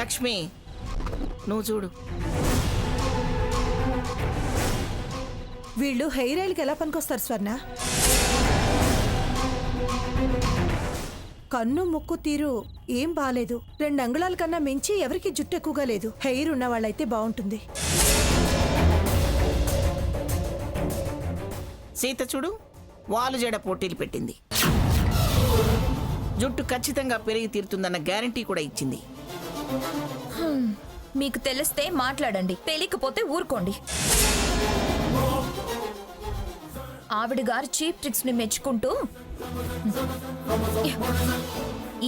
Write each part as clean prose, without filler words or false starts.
లక్ష్మి నువ్వు చూడు. వీళ్ళు హెయిర్ ఆయిల్కి ఎలా పనికొస్తారు స్వర్ణ? కన్ను ముక్కు తీరు ఏం బాలేదు. 2 అంగుళాల కన్నా మించి ఎవరికి జుట్టు ఎక్కువగా లేదు. హెయిర్ ఉన్న వాళ్ళైతే బాగుంటుంది. సీత చూడు, వాలు జడ పోటీలు పెట్టింది. జుట్టు ఖచ్చితంగా పెరిగి తీరుతుందన్న గ్యారంటీ కూడా ఇచ్చింది. మీకు తెలిస్తే మాట్లాడండి, తెలియకపోతే ఊరుకోండి. ఆవిడ గారు చీప్ ట్రిక్స్ ని మెచ్చుకుంటూ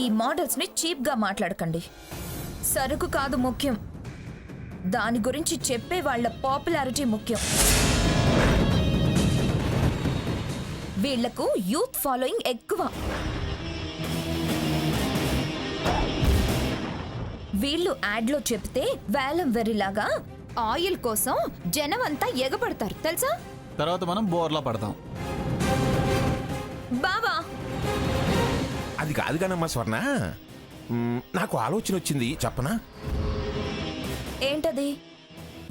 ఈ మోడల్స్ ని చీప్ గా మాట్లాడకండి. సరుకు కాదు ముఖ్యం, దాని గురించి చెప్పే వాళ్ళ పాపులారిటీ ముఖ్యం. వీళ్లకు యూత్ ఫాలోయింగ్ ఎక్కువ. వీళ్ళు యాడ్లో చెప్తే వేలం వెర్రిలాగా ఆయిల్ కోసం జనం అంతా ఎగబడతారు తెలుసా? తర్వాత మనం బోర్లా పడతాం. బావా అది కాదు కానమ్మా స్వర్ణ, నాకు ఆలోచన వచ్చింది, చెప్పనా? ఏంటది?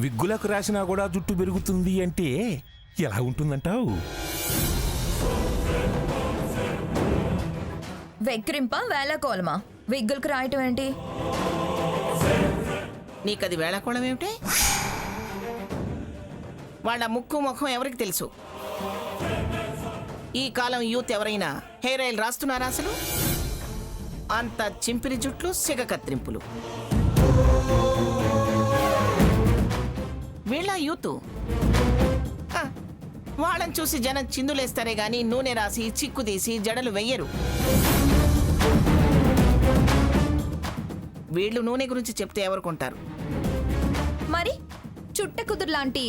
విగ్గులకు రాసినా కూడా జుట్టు పెరుగుతుంది అంటే ఎలా ఉంటుందంటావు? వెక్కిరింప వేళకోలమా? విగ్గులకు రాయటం ఏంటి? నీకది వేళకోళం ఏమిటి? వాళ్ళ ముక్కు ముఖం ఎవరికి తెలుసు? ఈ కాలం యూత్ ఎవరైనా హెయిర్ ఆయిల్ రాస్తున్నారా అసలు? అంత చింపిరి జుట్లు, సిగ కత్తిరింపులు. వీళ్ళ యూత్ వాళ్ళని చూసి జనం చిందులేస్తారే గాని నూనె రాసి చిక్కు తీసి జడలు వెయ్యరు. వీళ్ళు నూనె గురించి చెప్తే ఎవరు కొంటారు? మరి చుట్ట కుదురు లాంటి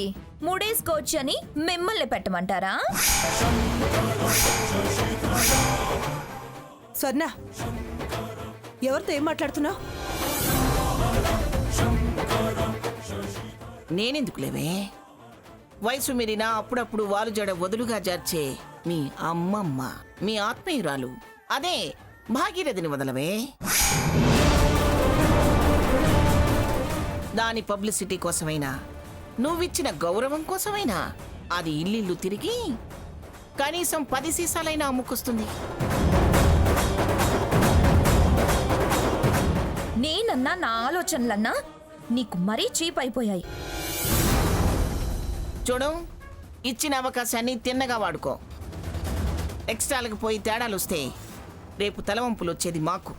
ముడేసుకోవచ్చు అని మిమ్మల్ని పెట్టమంటారా? స్వర్ణ, ఎవరితో ఏం మాట్లాడుతున్నావు? నేనెందుకు లేవే? వయసు మీరినా అప్పుడప్పుడు వాలు జడ వదులుగా జార్చే మీ అమ్మమ్మ, మీ ఆత్మీయురాలు, అదే భాగీరథిని వదలవే. దాని పబ్లిసిటీ కోసమైనా, నువ్విచ్చిన గౌరవం కోసమైనా అది ఇల్లు తిరిగి కనీసం 10 సీసాలైనా అమ్ముకొస్తుంది. నేనన్నా నా ఆలోచనలన్నా నీకు మరీ చీప్ అయిపోయాయి. చూడు, ఇచ్చిన అవకాశాన్ని తిన్నగా వాడుకో. ఎక్స్ట్రాలకు పోయి తేడాలు వస్తే రేపు తలవంపులు వచ్చేది మాకు.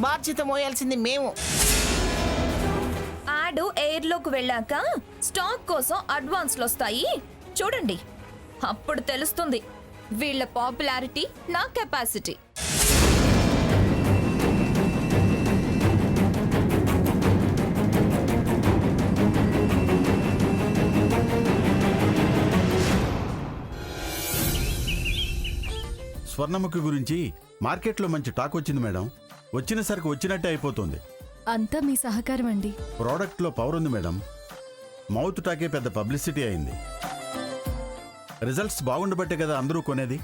బాధ్యత మోయాల్సింది మేము. యాడ్ ఎయిర్లోకి వెళ్ళాక స్టాక్ కోసం అడ్వాన్స్లు వస్తాయి చూడండి, అప్పుడు తెలుస్తుంది వీళ్ళ పాపులారిటీ, నా కెపాసిటీ. స్వర్ణముఖి గురించి మార్కెట్లో మంచి టాక్ వచ్చింది మేడం. వచ్చిన సరికి వచ్చినట్టే అయిపోతుంది. అంతా మీ సహకారం అండి. ప్రోడక్ట్లో పవర్ ఉంది మేడం. మౌత్ టాకే పెద్ద పబ్లిసిటీ అయింది. రిజల్ట్స్ బాగుండబట్టే కదా అందరూ కొనేది.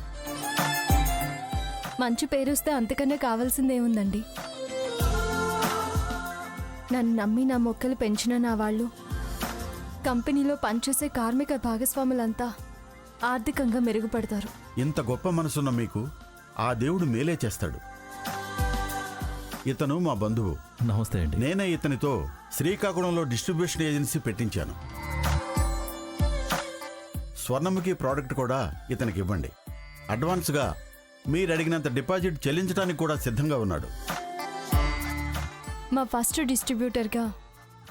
మంచి పేరుస్తే అంతకన్నా కావాల్సిందేముందండి. నన్ను నమ్మి నా మొక్కలు పెంచిన నా వాళ్ళు, కంపెనీలో పనిచేసే కార్మిక భాగస్వాములంతా ఆర్థికంగా మెరుగుపడతారు. ఇంత గొప్ప మనసున్న మీకు ఆ దేవుడు మేలే చేస్తాడు. ఇతను మా బంధువు. నమస్తే అండి. నేనే ఇతనితో శ్రీకాకుళంలో డిస్ట్రిబ్యూషన్ ఏజెన్సీ పెట్టించాను. స్వర్ణముఖి ప్రోడక్ట్ కూడా ఇతనికి ఇవ్వండి. అడ్వాన్స్గా మీరు అడిగినంత డిపాజిట్ చెల్లించడానికి కూడా సిద్ధంగా ఉన్నాడు. మా ఫస్ట్ డిస్ట్రిబ్యూటర్గా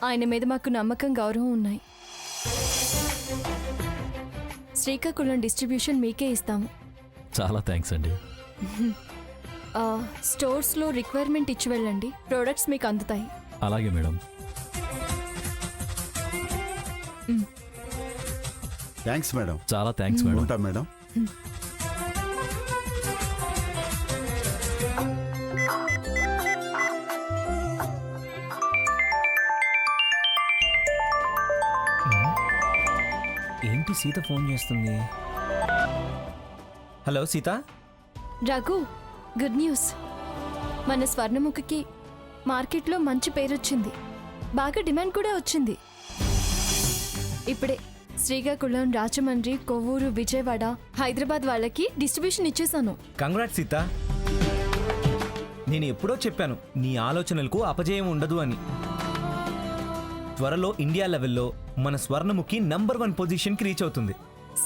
ఆయన మీద మాకు నమ్మకం, గౌరవం ఉన్నాయి. శ్రీకాకుళం డిస్ట్రిబ్యూషన్ మీకే ఇస్తాము. చాలా థ్యాంక్స్ అండి. స్టోర్స్లో రిక్వైర్మెంట్ ఇచ్చి వెళ్ళండి, ప్రోడక్ట్స్ మీకు అందుతాయి. అలాగే మేడం. Thanks madam. చాలా థ్యాంక్స్ మేడం. ఉంటాం మేడం. ఏంటి సీత ఫోన్ చేస్తుంది? Hello Sita. Raghu, good news. మన స్వర్ణముఖికి మార్కెట్లో మంచి పేరొచ్చింది, బాగా డిమాండ్ కూడా వచ్చింది. ఇప్పుడే శ్రీకాకుళం, రాజమండ్రి, కొవ్వూరు, విజయవాడ, హైదరాబాద్ వాళ్ళకి డిస్ట్రిబ్యూషన్ ఇచ్చేసాను. కంగ్రాట్స్ సీత. నేను ఎప్పుడో చెప్పాను నీ ఆలోచనలకు అపజయం ఉండదు అని. త్వరలో ఇండియా లెవెల్లో మన స్వర్ణముఖి నంబర్ 1 పొజిషన్కి రీచ్ అవుతుంది.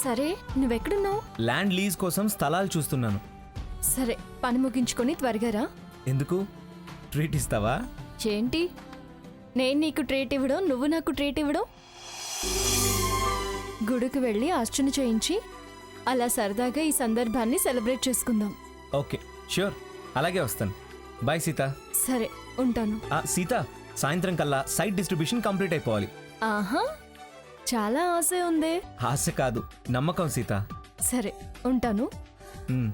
సరే, నువ్వెక్కడున్నావు? ల్యాండ్ లీజ్ కోసం స్థలాలు చూస్తున్నాను. సరే, పని ముగించుకొని త్వరగా రా. ఎందుకు? ట్రీట్ ఇస్తావా? ఏంటి, నేను నీకు ట్రీట్ ఇవ్వడం, నువ్వు నాకు ట్రీట్ ఇవ్వడం? గుడికి వెళ్ళి అర్చన చేయించి అలా సరదాగా ఈ సందర్భాన్ని సెలబ్రేట్ చేసుకుందాం. ఓకే, ష్యూర్, అలాగే వస్తాను. బాయ్ సీత. సరే, ఉంటాను. సీత, సాయంత్రం కల్లా సైట్ డిస్ట్రిబ్యూషన్ కంప్లీట్ అయిపోవాలి. ఆహా, చాలా ఆశ ఉందే. ఆశ కాదు, నమ్మకం సీత. సరే, ఉంటాను. మ్.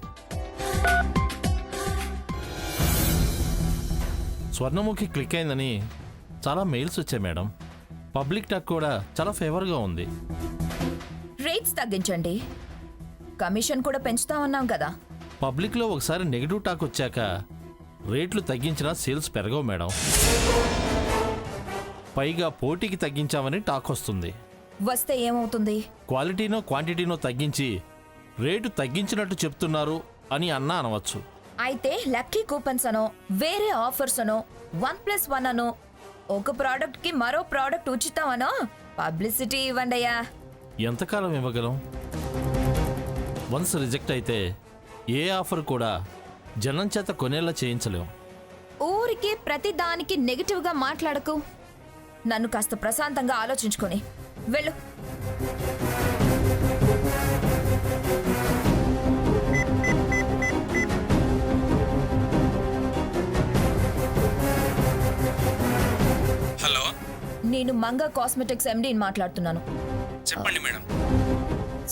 స్వర్ణముఖి క్లిక్ అయిందని చాలా మెయిల్స్ వచ్చాయి మేడం. పబ్లిక్ టాక్ కూడా చాలా ఫేవర్గా ఉంది. రేట్స్ తగ్గించండి, కమిషన్ కూడా పెంచుతామన్నాం కదా. పబ్లిక్లో ఒకసారి నెగిటివ్ టాక్ వచ్చాక రేట్లు తగ్గించినా సేల్స్ పెరగవు మేడం. పైగా పోటీకి తగ్గించామని టాక్ వస్తుంది. వస్తే ఏమవుతుంది? క్వాలిటీనో క్వాంటిటీనో తగ్గించి రేటు తగ్గించినట్టు చెప్తున్నారు అని అన్నా అనవచ్చు. అయితే లక్కీ కూపన్స్ అనో, వేరే ఆఫర్స్ అనో, 1+1 అనో, ఒక ప్రోడక్ట్ కి మరో ప్రోడక్ట్ ఉచితం అనో పబ్లిసిటీ ఇవ్వండి అయ్యా. ఎంతకాలం ఇవ్వగలం? వన్స్ రిజెక్ట్ అయితే ఏ ఆఫర్ కూడా జనం చేత కొనేలా చేయించలేం. ఊరికి ప్రతి దానికి నెగిటివ్ గా మాట్లాడకు. నన్ను కాస్త ప్రశాంతంగా ఆలోచించుకొని వెళ్ళు. హలో, నేను మంగా కాస్మెటిక్స్ ఎండీని మాట్లాడుతున్నాను. చెప్పండి మేడం.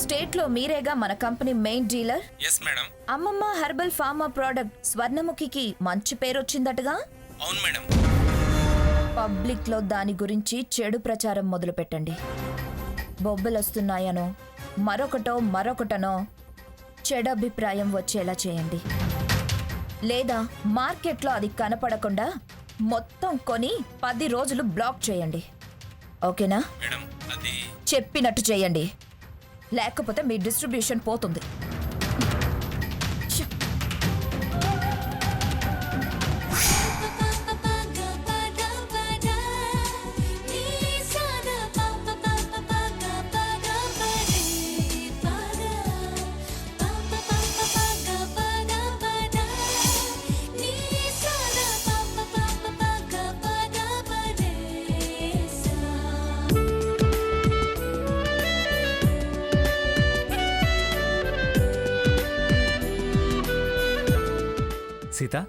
స్టేట్ లో మీరేగా మన company main dealer. Yes madam. అమ్మమ్మ హెర్బల్ ఫార్మా ప్రోడక్ట్ స్వర్ణముఖికి మంచి పేరు వచ్చిందటగా. అవును మేడం. పబ్లిక్ లో దాని గురించి చెడు ప్రచారం మొదలు పెట్టండి. బొబ్బలొస్తున్నాయనో, మరొకటనో చెడు అభిప్రాయం వచ్చేలా చేయండి. లేదా మార్కెట్లో అది కనపడకుండా మొత్తం కొని 10 రోజులు బ్లాక్ చేయండి. ఓకేనా? మేడం, అది చెప్పినట్టు చేయండి, లేకపోతే మీ డిస్ట్రిబ్యూషన్ పోతుంది. సీత,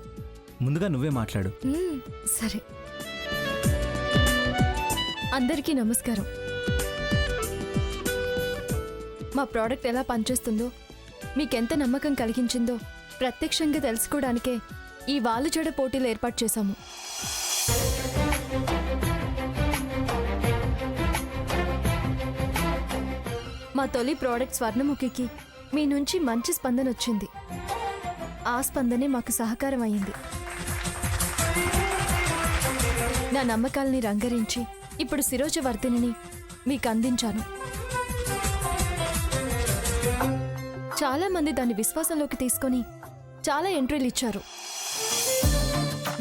ముందుగా నువ్వే మాట్లాడు. సరే, అందరికీ నమస్కారం. మా ప్రోడక్ట్ ఎలా పనిచేస్తుందో, మీకెంత నమ్మకం కలిగించిందో ప్రత్యక్షంగా తెలుసుకోవడానికే ఈ వాలుజడ పోటీలు ఏర్పాటు చేశాము. మా తొలి ప్రోడక్ట్ స్వర్ణముఖికి మీ నుంచి మంచి స్పందన వచ్చింది. ఆ స్పందనే మాకు సహకారం అయ్యింది. నా నమ్మకాల్ని రంగరించి ఇప్పుడు శిరోజవర్ధిని మీకు అందించాను. చాలా మంది దాన్ని విశ్వాసంలోకి తీసుకొని చాలా ఎంట్రీలు ఇచ్చారు.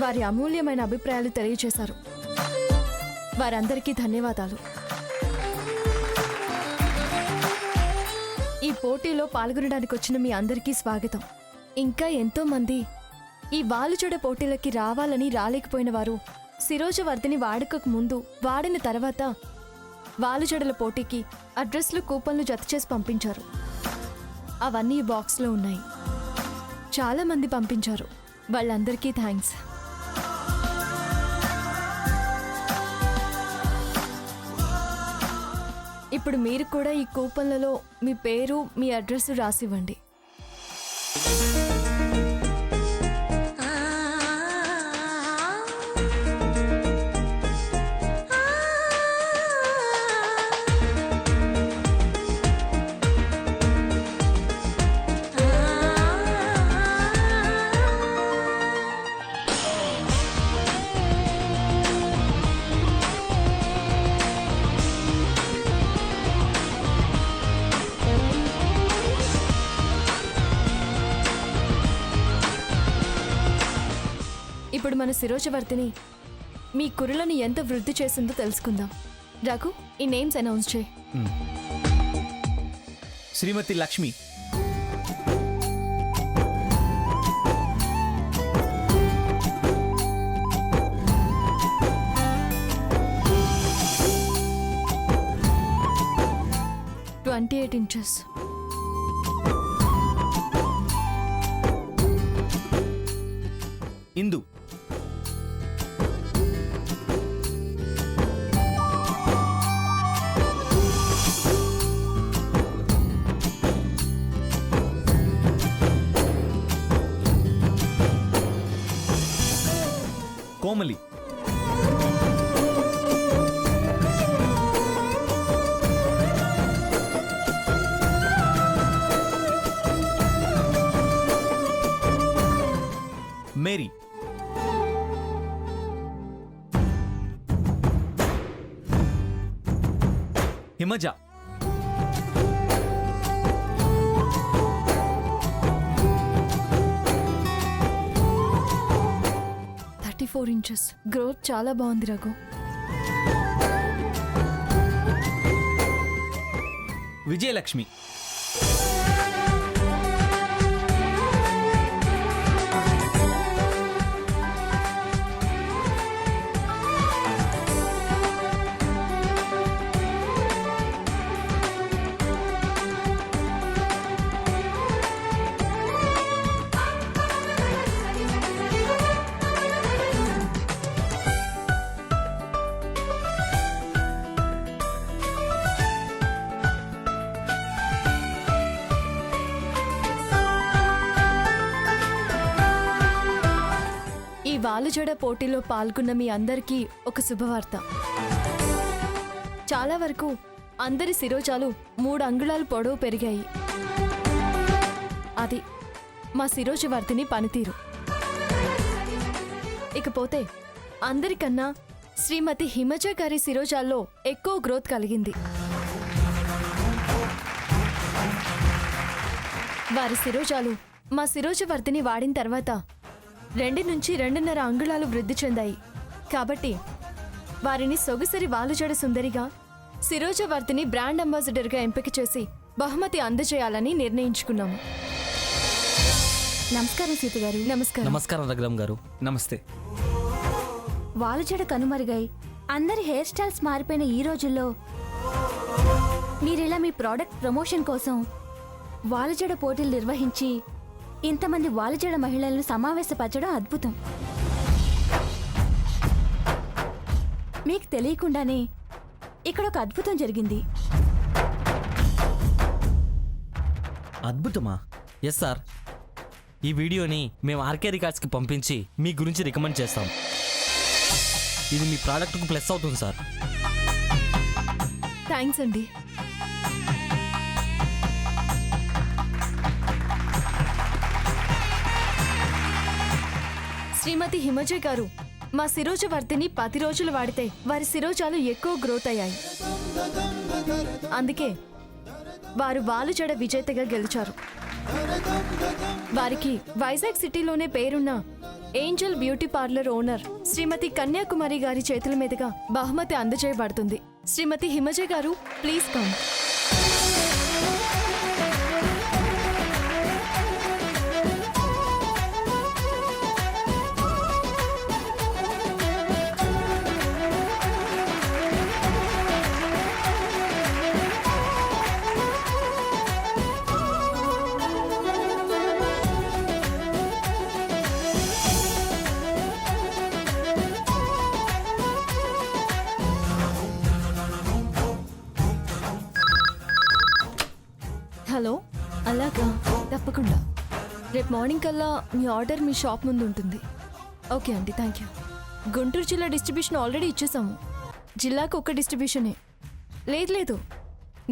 వారి అమూల్యమైన అభిప్రాయాలు తెలియజేశారు. వారందరికీ ధన్యవాదాలు. ఈ పోటీలో పాల్గొనడానికి వచ్చిన మీ అందరికీ స్వాగతం. ఇంకా ఎంతో మంది ఈ వాలుజడ పోటీలకి రావాలని రాలేకపోయిన వారు శిరోజవర్ధిని వాడకకు ముందు, వాడిన తర్వాత వాలుజడల పోటీకి అడ్రస్లు, కూపన్లు జత చేసి పంపించారు. అవన్నీ ఈ బాక్స్లో ఉన్నాయి. చాలా మంది పంపించారు. వాళ్ళందరికీ థ్యాంక్స్. ఇప్పుడు మీరు కూడా ఈ కూపన్లలో మీ పేరు, మీ అడ్రస్ రాసివ్వండి. ఇప్పుడు మన శిరోజవర్తిని మీ కురులను ఎంత వృద్ధి చేసిందో తెలుసుకుందాం. రఘు, ఈ నేమ్స్ అనౌన్స్ చేయి. Shrimati Lakshmi, twenty 28 inches. Indu, Komali, Mary, Himaja, 34 inches. Growth చాలా బాగుంది రఘు. విజయలక్ష్మి, ఈ వాలుజడ పోటీలో పాల్గొన్న మీ అందరికీ ఒక శుభవార్త. చాలా వరకు అందరి శిరోజాలు 3 అంగుళాలు పొడవు పెరిగాయి. అది మా శిరోజవర్తిని పనితీరు. ఇకపోతే అందరికన్నా శ్రీమతి హిమజ గారి శిరోజాల్లో ఎక్కువ గ్రోత్ కలిగింది. వారి శిరోజాలు మా శిరోజవర్తిని వాడిన తర్వాత 2 నుంచి 2.5 అంగుళాలు వృద్ధి చెందాయి. కాబట్టి వారిని సొగసరి వాలుజడ సుందరిగా శిరోజవర్తిని బ్రాండ్ అంబాసిడర్గా ఎంపిక చేసి బహుమతి అందజేయాలని నిర్ణయించుకున్నాము. నమస్కారం సీత గారు. నమస్కారం. నమస్కారం రఘురామ్ గారు. నమస్తే. వాలుజడ కనుమరుగై అందరి హెయిర్ స్టైల్స్ మారిపోయిన ఈ రోజుల్లో మీరిలా మీ ప్రోడక్ట్ ప్రమోషన్ కోసం వాలుజడ పోటీలు నిర్వహించి ఇంతమంది వాలుజడ మహిళలను సమావేశపరచడం అద్భుతం. మీకు తెలియకుండానే ఇక్కడ ఒక అద్భుతం జరిగింది. అద్భుతమా? Yes sir. ఈ వీడియోని మేము ఆర్కే రికార్డ్స్కి పంపించి మీ గురించి రికమెండ్ చేస్తాం. ఇది మీ ప్రోడక్ట్కు ప్లస్ అవుతుంది సార్. థ్యాంక్స్ అండి. శ్రీమతి హిమజ గారు మా శిరోజవర్తిని 10 రోజులు వాడితే వారి శిరోజాలు ఎక్కువ గ్రోత్ అయ్యాయి. అందుకే వారు వాలుజడ విజేతగా గెలిచారు. వారికి వైజాగ్ సిటీలోనే పేరున్న ఏంజల్ బ్యూటీ పార్లర్ ఓనర్ శ్రీమతి కన్యాకుమారి గారి చేతుల మీదుగా బహుమతి అందజేయబడుతుంది. శ్రీమతి హిమజ గారు, ప్లీజ్ కమ్. హలో, అలాగా, తప్పకుండా. రేపు మార్నింగ్ కల్లా మీ ఆర్డర్ మీ షాప్ ముందు ఉంటుంది. ఓకే అండి, థ్యాంక్ యూ. గుంటూరు జిల్లా డిస్ట్రిబ్యూషన్ ఆల్రెడీ ఇచ్చేసాము. జిల్లాకు ఒక డిస్ట్రిబ్యూషనే. లేదు,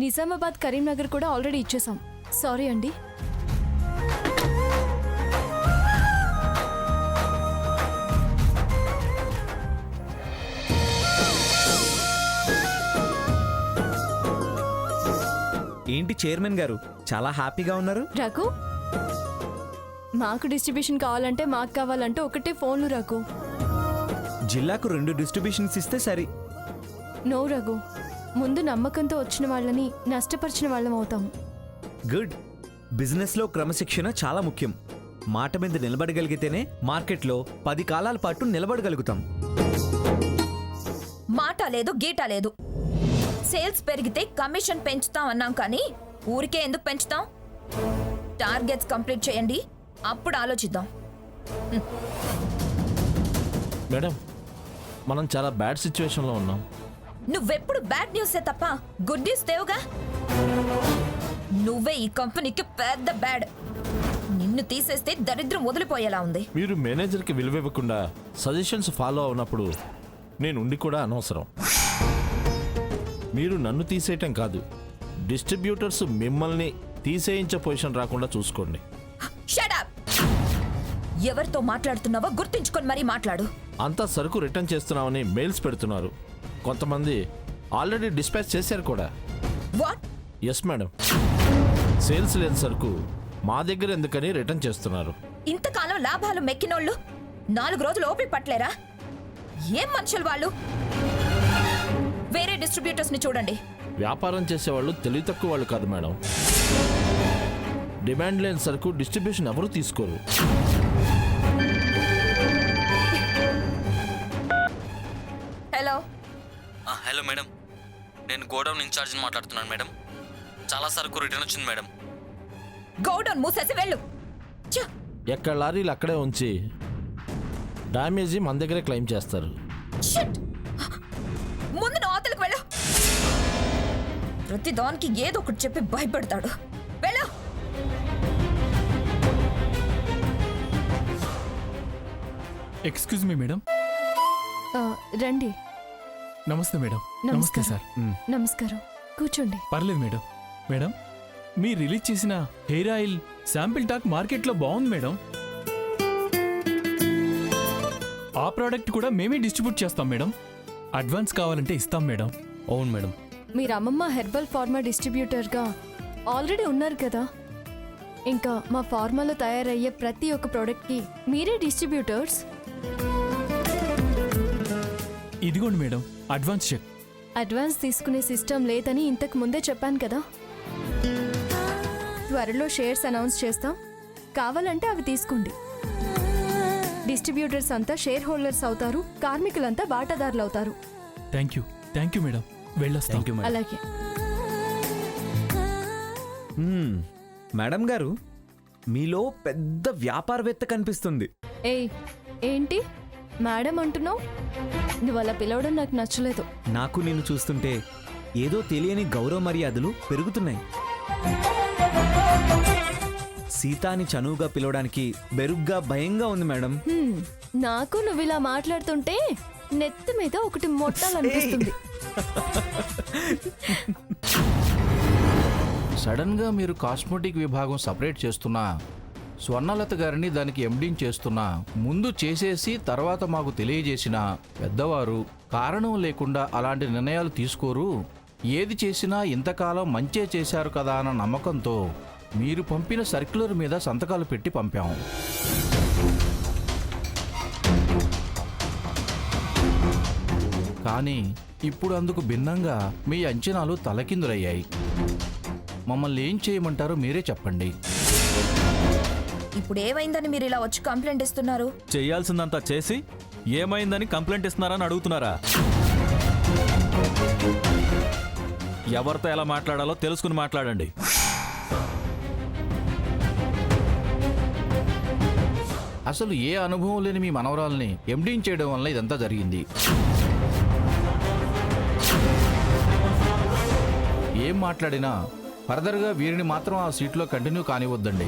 నిజామాబాద్, కరీంనగర్ కూడా ఆల్రెడీ ఇచ్చేసాం. సారీ అండి. ఏంటి చైర్మన్ గారు చాలా హ్యాపీగా ఉన్నారు? రఘు, మాకు డిస్ట్రిబ్యూషన్ కావాలంటే మాకు కావాలంటే ఒకటే ఫోన్లు రఘు. జిల్లాకు 2 డిస్ట్రిబ్యూషన్స్ ఇస్తే సరి. నో రఘు, ముందు నమ్మకంతో వచ్చిన వాళ్ళని నష్టపరిచిన వాళ్ళం అవుతాము. గుడ్. బిజినెస్లో క్రమశిక్షణ చాలా ముఖ్యం. మాట మీద నిలబడగలిగితేనే మార్కెట్లో 10 కాలాల పాటు నిలబడగలుగుతాం. మాట లేదు గీట లేదు. సేల్స్ పెరిగితే కమిషన్ పెంచుతాం అన్నాం కానీ ఊరికే ఎందుకు పెంచుతాం? టార్గెట్స్ కంప్లీట్ చేయండి, అప్పుడు ఆలోచిద్దాం. మేడం, మనం చాలా బ్యాడ్ సిచ్యువేషన్లో ఉన్నాం. నువ్వెప్పుడు బ్యాడ్ న్యూసే తప్ప గుడ్ న్యూస్ తేవుగా. నువ్వే ఈ కంపెనీకి పెద్ద బ్యాడ్. నిన్ను తీసేస్తే దరిద్రం వదిలిపోయేలా ఉంది. మీరు మేనేజర్కి విలువివ్వకుండా సజెషన్స్ ఫాలో అవునప్పుడు నేను ఉండి కూడా అనవసరం. మీరు నన్ను తీసేయటం కాదు, డిస్ట్రిబ్యూటర్స్ మిమ్మల్ని తీసేయించే పొజిషన్ రాకుండా చూసుకోండి. Shut up. ఎవరితో మాట్లాడుతున్నావో గుర్తించుకొని మరీ మాట్లాడు. అంతా సరుకు రిటర్న్ చేస్తున్నామని మెయిల్స్ పెడుతున్నారు. కొంతమంది ఆల్రెడీ డిస్పాచ్ చేశారు కూడా. వాట్? ఎస్ మేడం, సేల్స్ లేని సరుకు మా దగ్గర ఎందుకని రిటర్న్ చేస్తున్నారు. ఇంతకాలం లాభాలు మెక్కినోళ్ళు 4 రోజులు ఓపిక పట్టలేరా? ఏం మనుషులు వాళ్ళు? వేరే డిస్ట్రిబ్యూటర్స్ ని చూడండి. వ్యాపారం చేసేవాళ్ళు తెలివి తక్కువ వాళ్ళు కాదు మేడం. డిమాండ్ లేని సరుకు డిస్ట్రిబ్యూషన్ ఎవరు తీసుకోరు. హలో. హలో మేడం, నేను గోడౌన్ ఇన్ఛార్జిని మాట్లాడుతున్నాను మేడం. చాలా సరుకు రిటర్న్ వచ్చింది మేడం. గోడౌన్ మూసేసి వెళ్ళు. ఛ! ఎక్కడ లారీలు అక్కడే ఉంచి డ్యామేజీ మన దగ్గరే క్లెయిమ్ చేస్తారు. షిట్! ముందు నా అవతలకు వెళ్ళు. ప్రతి దానికి ఏదో ఒకటి చెప్పి భయపెడతాడు. వెళ్ళు. Excuse me madam. రండి. నమస్తే మేడం. నమస్కారం. సార్. నమస్కారం, కూర్చోండి. పర్లేదు మేడం. మేడం, మీరు రిలీజ్ చేసిన హెయిర్ ఆయిల్ శాంపిల్ టాక్ మార్కెట్లో బాగుంది మేడం. ఆ ప్రోడక్ట్ కూడా మేమే డిస్ట్రిబ్యూట్ చేస్తాం మేడం. అడ్వాన్స్ కావాలంటే ఇస్తాం మేడం. అవును మేడం. మీరు అమ్మమ్మ హెర్బల్ ఫార్మా డిస్ట్రిబ్యూటర్గా ఆల్రెడీ ఉన్నారు కదా. ఇంకా మా ఫార్మాలో తయారయ్యే ప్రతి ఒక్క ప్రోడక్ట్కి మీరే డిస్ట్రిబ్యూటర్స్. ఇదిగోండి మేడం, అడ్వాన్స్ చెక్. అడ్వాన్స్ తీసుకునే సిస్టమ్ లేదని ఇంతకు ముందే చెప్పాను కదా. త్వరలో షేర్స్ అనౌన్స్ చేస్తాం, కావాలంటే అవి తీసుకోండి. డిస్ట్రిబ్యూటర్స్ అంతా షేర్ హోల్డర్స్ అవుతారు, కార్మికులంతా వాటాదారులు అవుతారు. Thank you madam. వెళ్ళొస్తాం. అలాగే. మేడం గారు, మీలో పెద్ద వ్యాపారవేత్త కనిపిస్తుంది. ఏయ్, ఏంటి మేడం అంటున్నావు? నువ్వు అలా పిలవడం నాకు నచ్చలేదు. నాకు నేను చూస్తుంటే ఏదో తెలియని గౌరవ మర్యాదలు పెరుగుతున్నాయి. సీతాని చనువుగా పిలవడానికి బెరుగ్గా భయంగా ఉంది మేడం. నాకు నువ్వు ఇలా మాట్లాడుతుంటే నెత్తి మీద ఒకటి మొట్టాలనిపిస్తుంది. సడన్ గా మీరు కాస్మెటిక్ విభాగం సపరేట్ చేస్తున్నా, స్వర్ణలత గారిని దానికి ఎండింగ్ చేస్తున్నా, ముందు చేసేసి తర్వాత మాకు తెలియజేసిన పెద్దవారు కారణం లేకుండా అలాంటి నిర్ణయాలు తీసుకోరు. ఏది చేసినా ఇంతకాలం మంచే చేశారు కదా అన్న నమ్మకంతో మీరు పంపిన సర్క్యులర్ మీద సంతకాలు పెట్టి పంపాం. కానీ ఇప్పుడు అందుకు భిన్నంగా మీ అంచనాలు తలకిందులయ్యాయి. మమ్మల్ని ఏం చేయమంటారో మీరే చెప్పండి. ఇప్పుడు ఏమైందని మీరు ఇలా వచ్చి కంప్లైంట్ ఇస్తున్నారు? చేయాల్సిందంతా చేసి ఏమైందని కంప్లైంట్ ఇస్తున్నారని అడుగుతున్నారా? ఎవరితో ఎలా మాట్లాడాలో తెలుసుకుని మాట్లాడండి. అసలు ఏ అనుభవం లేని మీ మనవరాల్ని ఎండింగ్ చేయడం వల్ల ఇదంతా జరిగింది. ఏం మాట్లాడినా ఫర్దర్గా వీరిని మాత్రం ఆ సీట్లో కంటిన్యూ కానివద్దండి.